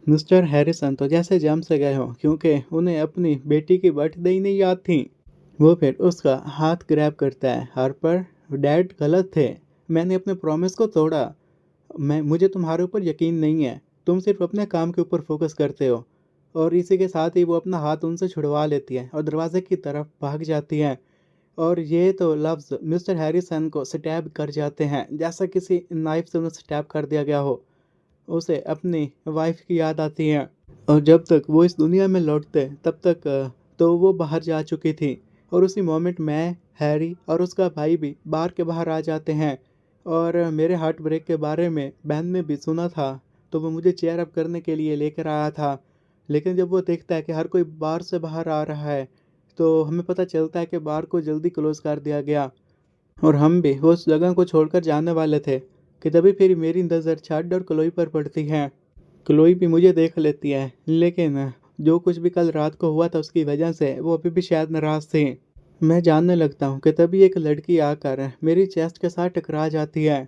Speaker 1: मिस्टर हैरिसन तो जैसे जम से गए हो, क्योंकि उन्हें अपनी बेटी की बर्थडे ही नहीं याद थी। वो फिर उसका हाथ ग्रैब करता है। हार्पर, डैड गलत थे, मैंने अपने प्रॉमिस को तोड़ा। मुझे तुम्हारे ऊपर यकीन नहीं है, तुम सिर्फ अपने काम के ऊपर फोकस करते हो। और इसी के साथ ही वो अपना हाथ उनसे छुड़वा लेती है और दरवाजे की तरफ भाग जाती है। और ये तो लफ्ज़ मिस्टर हैरिसन को स्टैब कर जाते हैं, जैसा किसी नाइफ से उन्हें स्टैब कर दिया गया हो। उसे अपनी वाइफ की याद आती है और जब तक वो इस दुनिया में लौटते तब तक तो वो बाहर जा चुकी थी। और उसी मोमेंट मैं, हैरी और उसका भाई भी बार के बाहर आ जाते हैं। और मेरे हार्ट ब्रेक के बारे में बहन ने भी सुना था, तो वो मुझे चेयर अप करने के लिए लेकर आया था। लेकिन जब वो देखता है कि हर कोई बार से बाहर आ रहा है, तो हमें पता चलता है कि बार को जल्दी क्लोज कर दिया गया और हम भी उस जगह को छोड़कर जाने वाले थे कि तभी फिर मेरी नज़र छाड और क्लोई पर पड़ती है। क्लोई भी मुझे देख लेती है, लेकिन जो कुछ भी कल रात को हुआ था उसकी वजह से वो अभी भी शायद नाराज़ थी। मैं जानने लगता हूँ कि तभी एक लड़की आकर मेरी चेस्ट के साथ टकरा जाती है।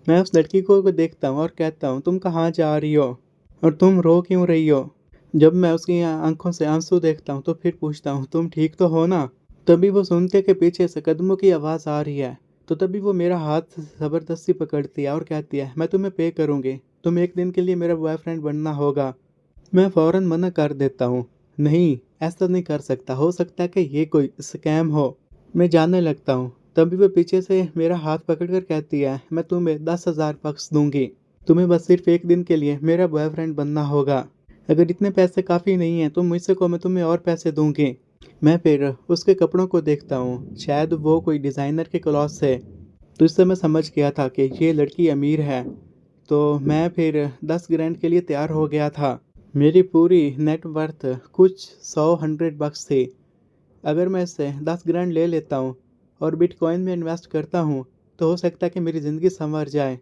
Speaker 1: मैं उस लड़की को देखता हूँ और कहता हूँ, तुम कहाँ जा रही हो और तुम रो क्यों रही हो? जब मैं उसकी आंखों से आंसू देखता हूँ तो फिर पूछता हूँ, तुम ठीक तो हो ना? तभी वो सुनते कि पीछे से कदमों की आवाज़ आ रही है। तो तभी वो मेरा हाथ ज़बरदस्ती पकड़ती है और कहती है, मैं तुम्हें पे करूँगी, तुम एक दिन के लिए मेरा बॉयफ्रेंड बनना होगा। मैं फ़ौरन मना कर देता हूँ, नहीं, ऐसा नहीं कर सकता, हो सकता है कि ये कोई स्कैम हो। मैं जानने लगता हूँ। तभी वो पीछे से मेरा हाथ पकड़कर कहती है, मैं तुम्हें 10,000 बक्स दूंगी, तुम्हें बस सिर्फ एक दिन के लिए मेरा बॉयफ्रेंड बनना होगा। अगर इतने पैसे काफ़ी नहीं हैं तो मुझसे को मैं तुम्हें और पैसे दूंगी। मैं फिर उसके कपड़ों को देखता हूँ, शायद वो कोई डिज़ाइनर के क्लॉथ्स है। तो इससे मैं समझ गया था कि ये लड़की अमीर है। तो मैं फिर 10 ग्रैंड के लिए तैयार हो गया था। मेरी पूरी नेट वर्थ कुछ 100 बक्स थी। अगर मैं इससे 10 ग्रैंड ले लेता हूँ और बिटकॉइन में इन्वेस्ट करता हूँ तो हो सकता है कि मेरी ज़िंदगी संवर जाए।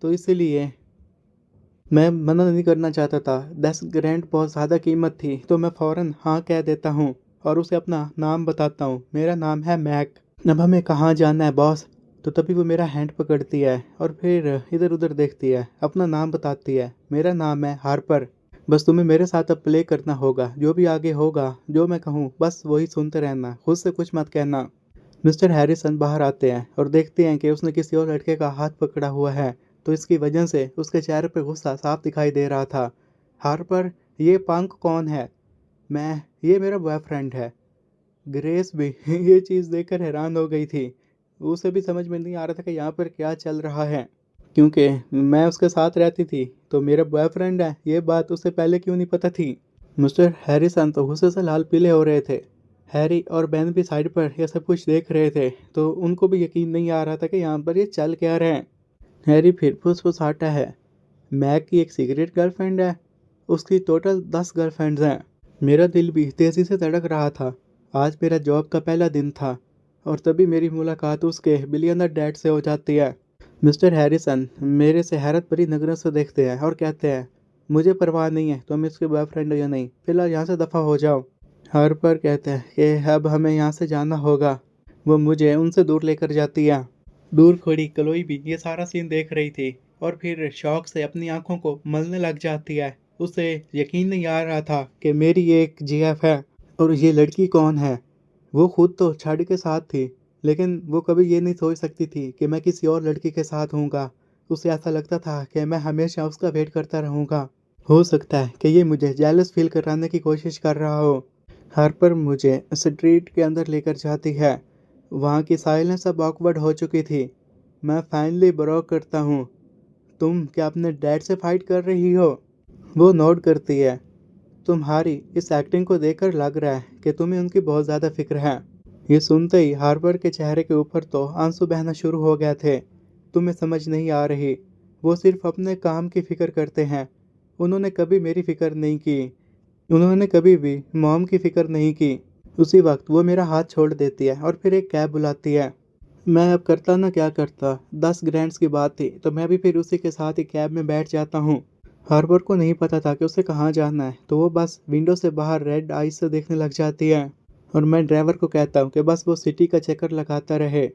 Speaker 1: तो इसीलिए मैं मना नहीं करना चाहता था। 10 ग्रैंड बहुत ज़्यादा कीमत थी, तो मैं फ़ौरन हाँ कह देता हूँ और उसे अपना नाम बताता हूँ। मेरा नाम है मैक। अब हमें कहाँ जाना है बॉस? तो तभी वो मेरा हैंड पकड़ती है और फिर इधर उधर देखती है, अपना नाम बताती है। मेरा नाम है हार्पर। बस तुम्हें मेरे साथ अब प्ले करना होगा, जो भी आगे होगा, जो मैं कहूँ बस वही सुनते रहना, खुद से कुछ मत कहना। मिस्टर हैरिसन बाहर आते हैं और देखते हैं कि उसने किसी और लड़के का हाथ पकड़ा हुआ है, तो इसकी वजह से उसके चेहरे पर गुस्सा साफ दिखाई दे रहा था। हार्पर, ये पंक कौन है? मैं, ये मेरा बॉयफ्रेंड है। ग्रेस भी ये चीज़ देखकर हैरान हो गई थी। उसे भी समझ में नहीं आ रहा था कि यहाँ पर क्या चल रहा है, क्योंकि मैं उसके साथ रहती थी तो मेरा बॉयफ्रेंड है, ये बात उसे पहले क्यों नहीं पता थी। मिस्टर हैरिसन तो गुस्से से लाल पीले हो रहे थे। हैरी और बेन भी साइड पर यह सब कुछ देख रहे थे, तो उनको भी यकीन नहीं आ रहा था कि यहाँ पर ये चल क्या रहे हैं। हैरी फिर फुसफुसाता है, मैक की एक सीक्रेट गर्लफ्रेंड है, उसकी टोटल 10 गर्लफ्रेंड्स हैं। मेरा दिल भी तेज़ी से धड़क रहा था। आज मेरा जॉब का पहला दिन था और तभी मेरी मुलाकात उसके बिलियनर डैड से हो जाती है। मिस्टर हैरिसन मेरे से हैरत भरी नज़रों से देखते हैं और कहते हैं, मुझे परवाह नहीं है तुम इसके बॉयफ्रेंड हो या नहीं, फिलहाल यहाँ से दफ़ा हो जाओ। हार्पर कहते हैं कि अब हमें यहाँ से जाना होगा। वो मुझे उनसे दूर लेकर जाती है। दूर खड़ी क्लोई भी ये सारा सीन देख रही थी और फिर शौक से अपनी आंखों को मलने लग जाती है। उसे यकीन नहीं आ रहा था कि मेरी ये एक जीएफ है और ये लड़की कौन है। वो खुद तो छड़ के साथ थी, लेकिन वो कभी ये नहीं सोच सकती थी कि मैं किसी और लड़की के साथ हूँगा। उसे ऐसा लगता था कि मैं हमेशा उसका वेट करता रहूँगा। हो सकता है कि ये मुझे जेलस फील कराने की कोशिश कर रहा हो। हार्पर मुझे स्ट्रीट के अंदर लेकर जाती है। वहाँ की साइलेंस अब ऑकवर्ड हो चुकी थी। मैं फाइनली ब्रोक करता हूँ। तुम क्या अपने डैड से फाइट कर रही हो? वो नोट करती है। तुम्हारी इस एक्टिंग को देखकर लग रहा है कि तुम्हें उनकी बहुत ज़्यादा फिक्र है। ये सुनते ही हार्पर के चेहरे के ऊपर तो आंसू बहना शुरू हो गए थे। तुम्हें समझ नहीं आ रही, वो सिर्फ अपने काम की फिक्र करते हैं। उन्होंने कभी मेरी फिक्र नहीं की। उन्होंने कभी भी मॉम की फिक्र नहीं की। उसी वक्त वो मेरा हाथ छोड़ देती है और फिर एक कैब बुलाती है। मैं अब करता ना क्या करता, 10 ग्रैंड्स की बात थी तो मैं भी फिर उसी के साथ ही कैब में बैठ जाता हूँ। हार्बर को नहीं पता था कि उसे कहाँ जाना है, तो वो बस विंडो से बाहर रेड आईज से देखने लग जाती है। और मैं ड्राइवर को कहता हूँ कि बस वो सिटी का चक्कर लगाता रहे।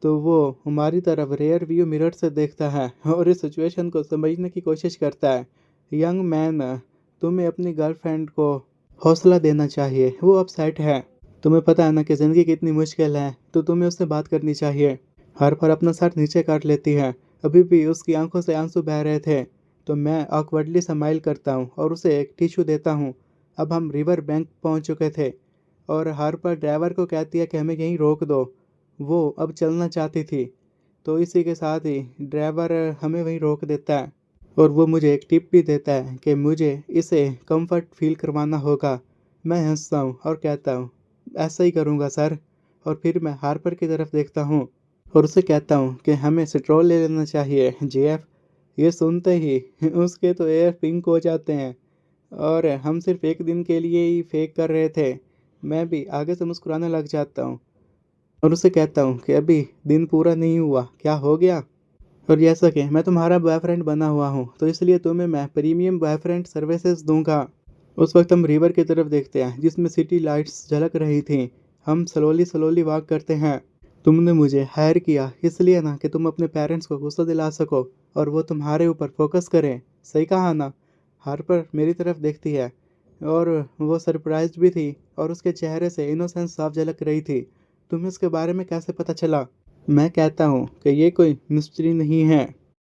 Speaker 1: तो वो हमारी तरफ रेयर व्यू मिरर से देखता है और इस सिचुएशन को समझने की कोशिश करता है। यंग मैन, तुम्हें अपनी गर्लफ्रेंड को हौसला देना चाहिए, वो अपसेट है। तुम्हें पता है ना कि ज़िंदगी कितनी मुश्किल है, तो तुम्हें उससे बात करनी चाहिए। हर पर अपना सर नीचे कर लेती है। अभी भी उसकी आंखों से आंसू बह रहे थे, तो मैं ऑकवर्डली स्माइल करता हूँ और उसे एक टिश्यू देता हूँ। अब हम रिवर बैंक पहुँच चुके थे और हर पर ड्राइवर को कहती है कि हमें यहीं रोक दो। वो अब चलना चाहती थी, तो इसी के साथ ही ड्राइवर हमें वहीं रोक देता है और वो मुझे एक टिप भी देता है कि मुझे इसे कंफर्ट फील करवाना होगा। मैं हंसता हूँ और कहता हूँ ऐसा ही करूँगा सर। और फिर मैं हार्पर की तरफ देखता हूँ और उसे कहता हूँ कि हमें स्ट्रॉ ले लेना चाहिए जेएफ। ये सुनते ही उसके तो एयर पिंक हो जाते हैं और हम सिर्फ एक दिन के लिए ही फेक कर रहे थे। मैं भी आगे से मुस्कुराने लग जाता हूँ और उसे कहता हूँ कि अभी दिन पूरा नहीं हुआ, क्या हो गया? और जैसा कि मैं तुम्हारा बॉयफ्रेंड बना हुआ हूँ, तो इसलिए तुम्हें मैं प्रीमियम बॉयफ्रेंड सर्विसेज दूंगा। उस वक्त हम रिवर की तरफ देखते हैं जिसमें सिटी लाइट्स झलक रही थी। हम स्लोली स्लोली वॉक करते हैं। तुमने मुझे हायर किया इसलिए ना कि तुम अपने पेरेंट्स को गुस्सा दिला सको और वो तुम्हारे ऊपर फोकस करें। सही कहा ना? हार्पर मेरी तरफ देखती है और वो सरप्राइज्ड भी थी और उसके चेहरे से इनोसेंस साफ झलक रही थी। तुम्हें इसके बारे में कैसे पता चला? मैं कहता हूँ कि ये कोई मिस्ट्री नहीं है।